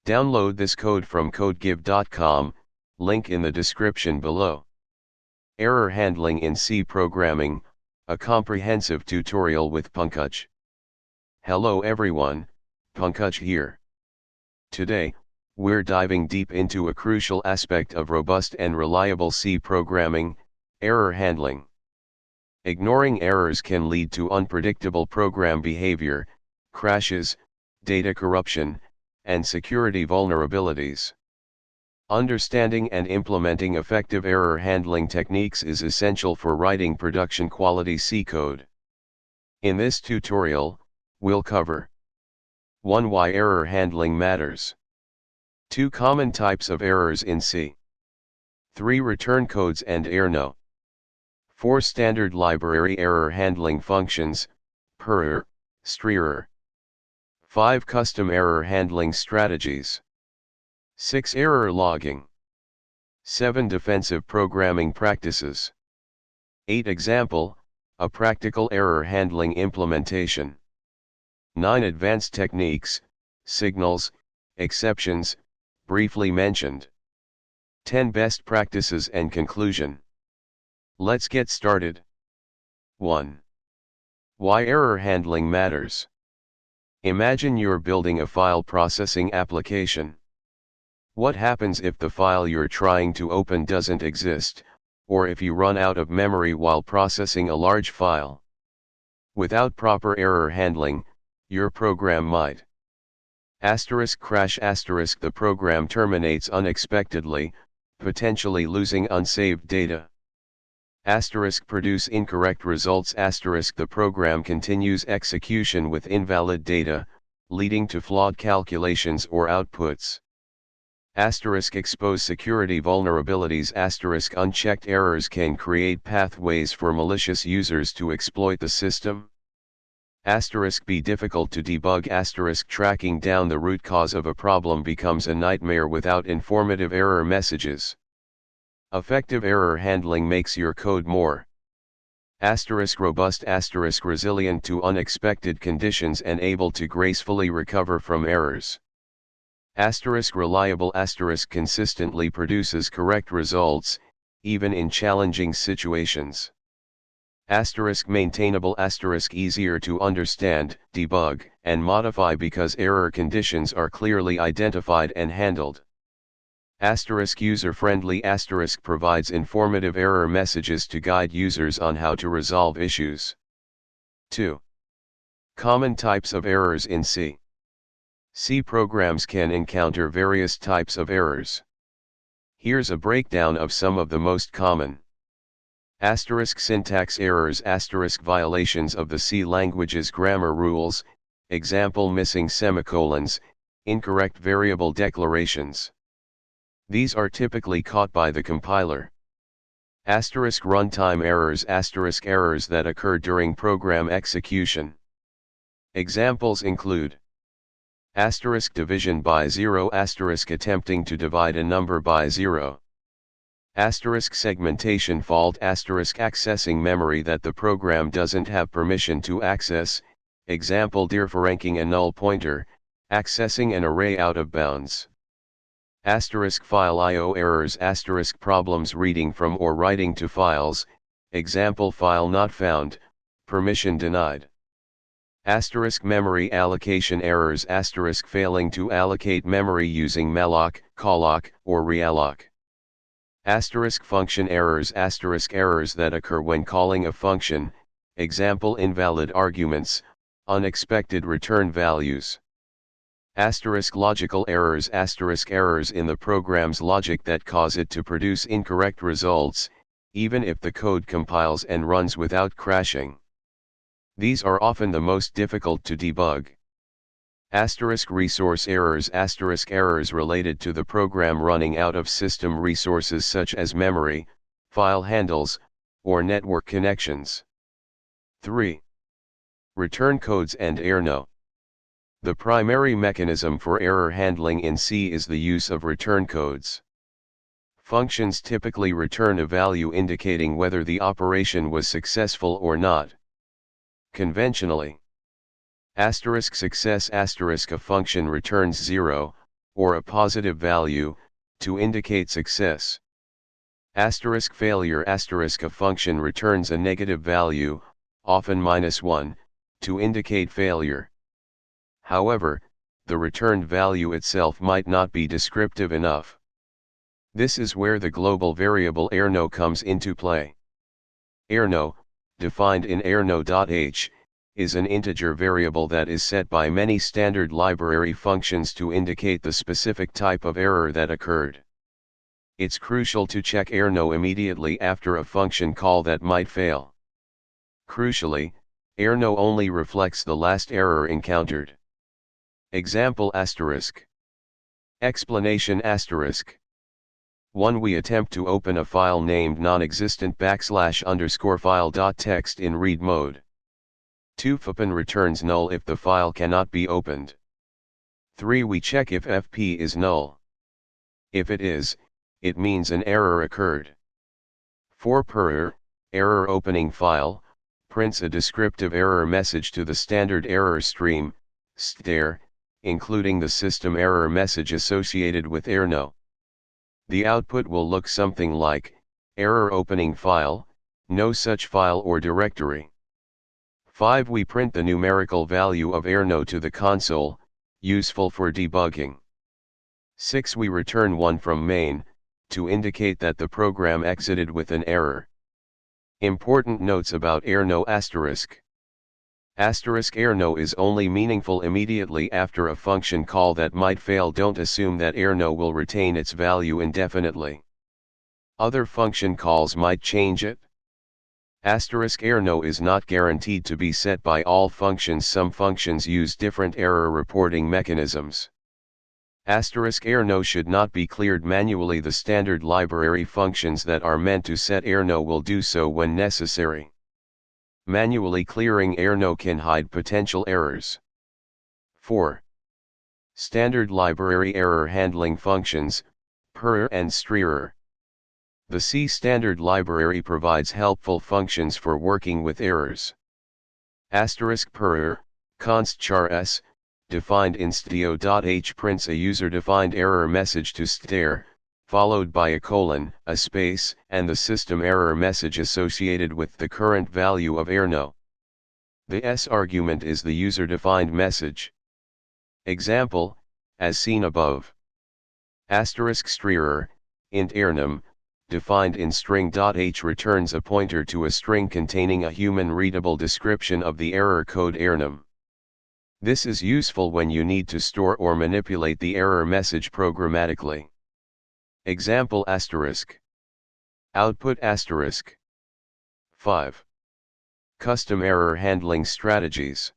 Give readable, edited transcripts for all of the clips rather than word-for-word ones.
Download this code from codegive.com, link in the description below. Error Handling in C Programming, a comprehensive tutorial with Pankaj. Hello everyone, Pankaj here. Today, we're diving deep into a crucial aspect of robust and reliable C programming, error handling. Ignoring errors can lead to unpredictable program behavior, crashes, data corruption, and security vulnerabilities. Understanding and implementing effective error handling techniques is essential for writing production quality C code. In this tutorial, we'll cover 1. Why error handling matters. 2. Common types of errors in C. 3. Return codes and errno. 4. Standard library error handling functions, perror, strerror. 5. Custom error handling strategies. 6. Error logging. 7. Defensive programming practices. 8. Example, a practical error handling implementation. 9. Advanced techniques, signals, exceptions, briefly mentioned. 10. Best practices and conclusion. Let's get started. 1. Why error handling matters. Imagine you're building a file processing application. What happens if the file you're trying to open doesn't exist, or if you run out of memory while processing a large file? Without proper error handling, your program might crash. The program terminates unexpectedly, potentially losing unsaved data. Produce incorrect results. The program continues execution with invalid data, leading to flawed calculations or outputs. Expose security vulnerabilities. Unchecked errors can create pathways for malicious users to exploit the system. Be difficult to debug. Tracking down the root cause of a problem becomes a nightmare without informative error messages. Effective error handling makes your code more robust. Resilient to unexpected conditions and able to gracefully recover from errors. Reliable. Consistently produces correct results, even in challenging situations. Maintainable. Easier to understand, debug, and modify because error conditions are clearly identified and handled. User-friendly. Provides informative error messages to guide users on how to resolve issues. 2. Common types of errors in C. C programs can encounter various types of errors. Here's a breakdown of some of the most common. Syntax errors. Violations of the C language's grammar rules, example missing semicolons, incorrect variable declarations. These are typically caught by the compiler. Runtime errors. Errors that occur during program execution. Examples include division by 0. Attempting to divide a number by 0. Segmentation fault. Accessing memory that the program doesn't have permission to access, example dereferencing a null pointer, accessing an array out of bounds. File I/O errors. Problems reading from or writing to files, example file not found, permission denied. Memory allocation errors. Failing to allocate memory using malloc, calloc, or realloc. Function errors. Errors that occur when calling a function, example invalid arguments, unexpected return values. Logical errors. Errors in the program's logic that cause it to produce incorrect results, even if the code compiles and runs without crashing. These are often the most difficult to debug. Resource errors. Errors related to the program running out of system resources such as memory, file handles, or network connections. 3. Return codes and errno. The primary mechanism for error handling in C is the use of return codes. Functions typically return a value indicating whether the operation was successful or not. Conventionally, *success** a function returns 0, or a positive value, to indicate success. Asterisk failure asterisk a function returns a negative value, often -1, to indicate failure. However, the returned value itself might not be descriptive enough. This is where the global variable errno comes into play. Errno, defined in errno.h, is an integer variable that is set by many standard library functions to indicate the specific type of error that occurred. It's crucial to check errno immediately after a function call that might fail. Crucially, errno only reflects the last error encountered. Example asterisk. Explanation asterisk. 1. We attempt to open a file named non-existent \_file.txt in read mode. 2. Fpn returns null if the file cannot be opened. 3. We check if fp is null. If it is, it means an error occurred. 4. Perror, error opening file, prints a descriptive error message to the standard error stream, strerror, including the system error message associated with errno. The output will look something like, error opening file, no such file or directory. 5. We print the numerical value of errno to the console, useful for debugging. 6. We return 1 from main, to indicate that the program exited with an error. Important notes about errno asterisk. Asterisk errno is only meaningful immediately after a function call that might fail. Don't assume that errno will retain its value indefinitely. Other function calls might change it. Asterisk errno is not guaranteed to be set by all functions. Some functions use different error reporting mechanisms. Asterisk errno should not be cleared manually. The standard library functions that are meant to set errno will do so when necessary. Manually clearing errno can hide potential errors. 4. Standard library error handling functions, perror and strerror. The C standard library provides helpful functions for working with errors. Asterisk perror, const char s, defined in stdio.h prints a user-defined error message to strerror, followed by a colon, a space, and the system error message associated with the current value of errno. The s argument is the user-defined message. Example, as seen above. Asterisk strerror, int errnum, defined in string.h returns a pointer to a string containing a human-readable description of the error code errnum. This is useful when you need to store or manipulate the error message programmatically. Example asterisk. Output asterisk. 5. Custom error handling strategies.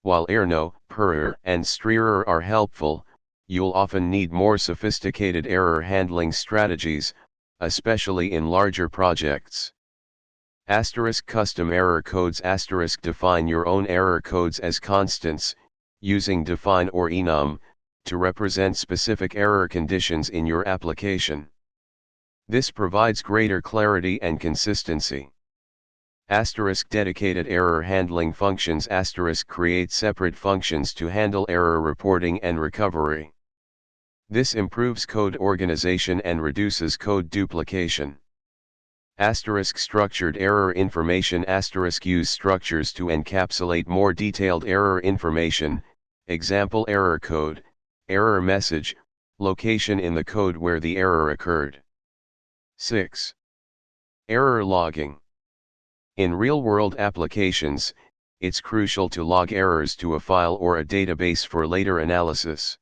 While errno, perror, and strerror are helpful, you'll often need more sophisticated error handling strategies, especially in larger projects. Asterisk custom error codes asterisk define your own error codes as constants, using define or enum, to represent specific error conditions in your application. This provides greater clarity and consistency. Asterisk dedicated error handling functions asterisk create separate functions to handle error reporting and recovery. This improves code organization and reduces code duplication. Asterisk structured error information asterisk use structures to encapsulate more detailed error information, example error code, error message, location in the code where the error occurred. 6. Error logging. In real-world applications, it's crucial to log errors to a file or a database for later analysis.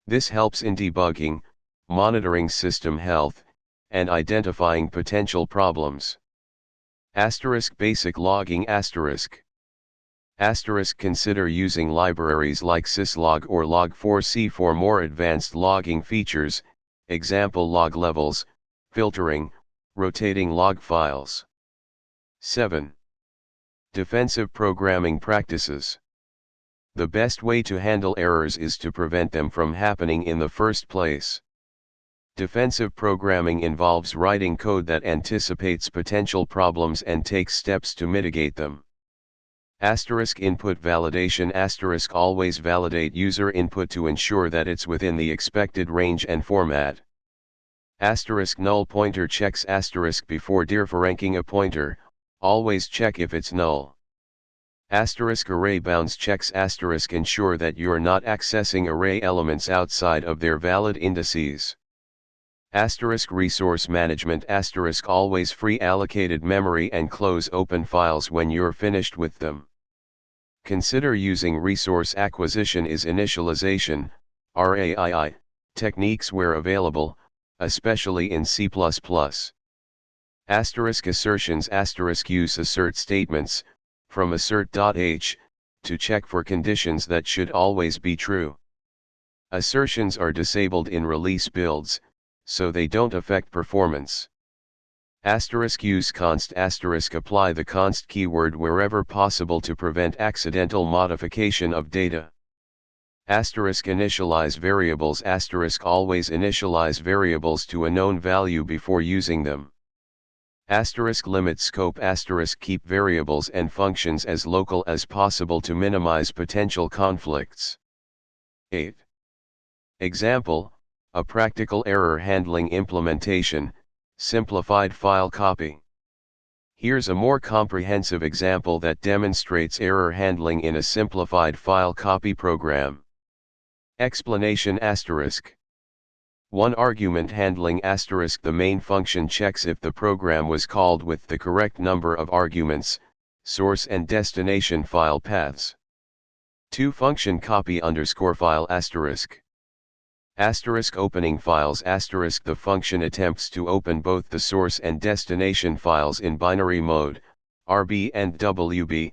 This helps in debugging, monitoring system health, and identifying potential problems. Asterisk basic logging asterisk. Asterisk consider using libraries like syslog or log4c for more advanced logging features, example log levels, filtering, rotating log files. 7. Defensive programming practices. The best way to handle errors is to prevent them from happening in the first place. Defensive programming involves writing code that anticipates potential problems and takes steps to mitigate them. Asterisk input validation. Asterisk always validate user input to ensure that it's within the expected range and format. Asterisk null pointer checks. Asterisk before dereferencing a pointer, always check if it's null. Asterisk array bounds checks. Asterisk ensure that you're not accessing array elements outside of their valid indices. Asterisk resource management. Asterisk always free allocated memory and close open files when you're finished with them. Consider using resource acquisition is initialization, RAII, techniques where available, especially in C++. Asterisk assertions. Asterisk use assert statements, from assert.h, to check for conditions that should always be true. Assertions are disabled in release builds, so they don't affect performance. Asterisk use const. Asterisk apply the const keyword wherever possible to prevent accidental modification of data. Asterisk initialize variables. Asterisk always initialize variables to a known value before using them. Asterisk limit scope. Asterisk keep variables and functions as local as possible to minimize potential conflicts. 8. Example, a practical error handling implementation, simplified file copy. Here's a more comprehensive example that demonstrates error handling in a simplified file copy program. Explanation asterisk. 1 argument handling asterisk. The main function checks if the program was called with the correct number of arguments, source and destination file paths. 2 function copy underscore file asterisk. Asterisk opening files asterisk. The function attempts to open both the source and destination files in binary mode, RB and WB,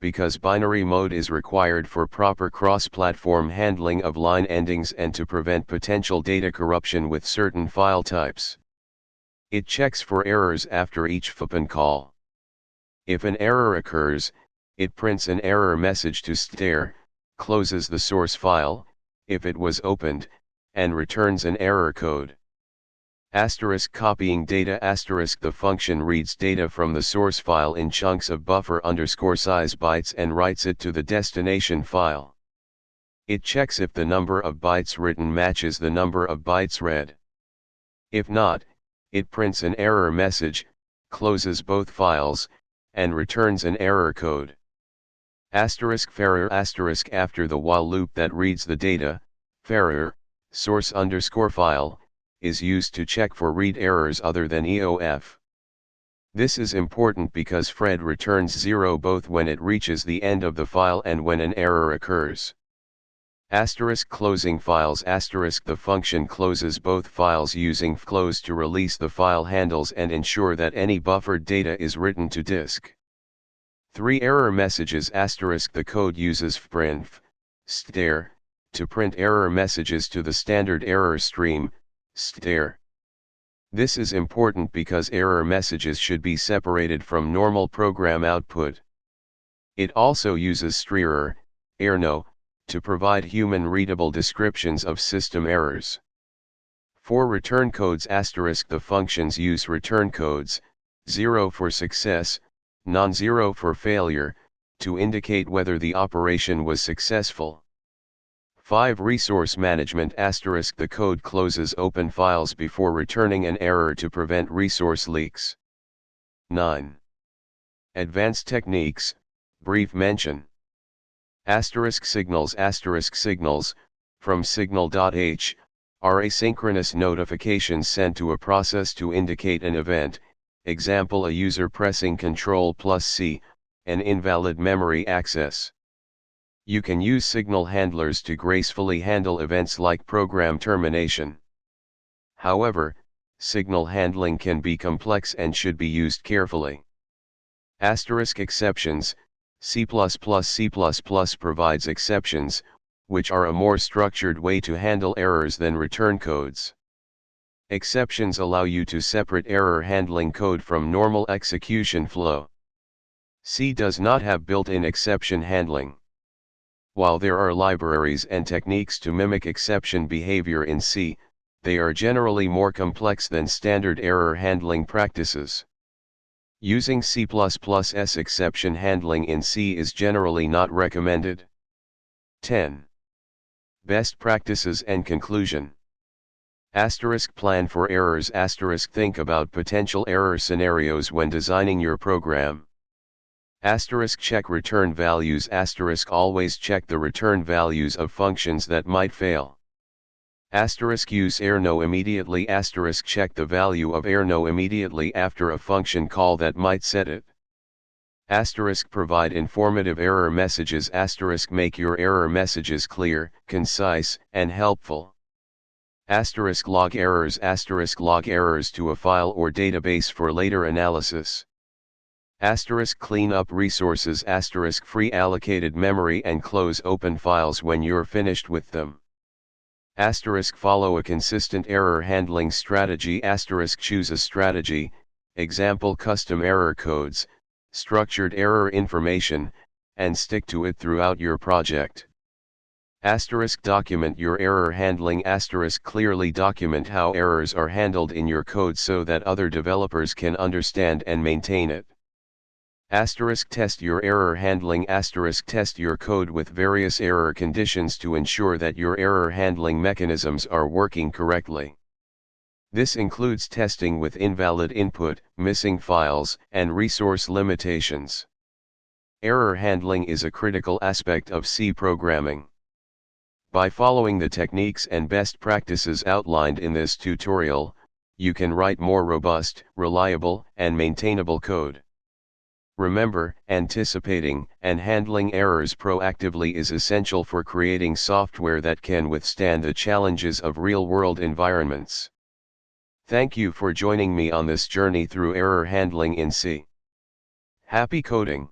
because binary mode is required for proper cross-platform handling of line endings and to prevent potential data corruption with certain file types. It checks for errors after each foopan call. If an error occurs, it prints an error message to strerror, closes the source file, if it was opened, and returns an error code. Asterisk copying data asterisk. The function reads data from the source file in chunks of buffer underscore size bytes and writes it to the destination file. It checks if the number of bytes written matches the number of bytes read. If not, it prints an error message, closes both files, and returns an error code. Asterisk perror asterisk. After the while loop that reads the data, perror, source underscore file, is used to check for read errors other than EOF. This is important because Fred returns 0 both when it reaches the end of the file and when an error occurs. Asterisk closing files asterisk. The function closes both files using fclose to release the file handles and ensure that any buffered data is written to disk. 3 error messages asterisk. The code uses fprint, strerror, to print error messages to the standard error stream, strerror. This is important because error messages should be separated from normal program output. It also uses strerror, errno, to provide human-readable descriptions of system errors. 4 return codes asterisk. The functions use return codes, 0 for success, non-zero for failure, to indicate whether the operation was successful. 5 resource management asterisk. The code closes open files before returning an error to prevent resource leaks. 9. Advanced techniques, brief mention. Asterisk signals asterisk. Signals, from signal.h, are asynchronous notifications sent to a process to indicate an event, example a user pressing Ctrl+C, an invalid memory access. You can use signal handlers to gracefully handle events like program termination. However, signal handling can be complex and should be used carefully. Asterisk exceptions. C++ provides exceptions, which are a more structured way to handle errors than return codes. Exceptions allow you to separate error handling code from normal execution flow. C does not have built-in exception handling. While there are libraries and techniques to mimic exception behavior in C, they are generally more complex than standard error handling practices. Using C++'s exception handling in C is generally not recommended. 10. Best practices and conclusion. Plan for errors. Think about potential error scenarios when designing your program. Check return values. Always check the return values of functions that might fail. Use errno immediately. Check the value of errno immediately after a function call that might set it. Provide informative error messages. Make your error messages clear, concise, and helpful. Log errors. Log errors to a file or database for later analysis. Clean up resources. Free allocated memory and close open files when you're finished with them. Follow a consistent error handling strategy. Choose a strategy, example custom error codes, structured error information, and stick to it throughout your project. Document your error handling. Clearly document how errors are handled in your code so that other developers can understand and maintain it. Test your error handling. Test your code with various error conditions to ensure that your error handling mechanisms are working correctly. This includes testing with invalid input, missing files, and resource limitations. Error handling is a critical aspect of C programming. By following the techniques and best practices outlined in this tutorial, you can write more robust, reliable, and maintainable code. Remember, anticipating and handling errors proactively is essential for creating software that can withstand the challenges of real-world environments. Thank you for joining me on this journey through error handling in C. Happy coding!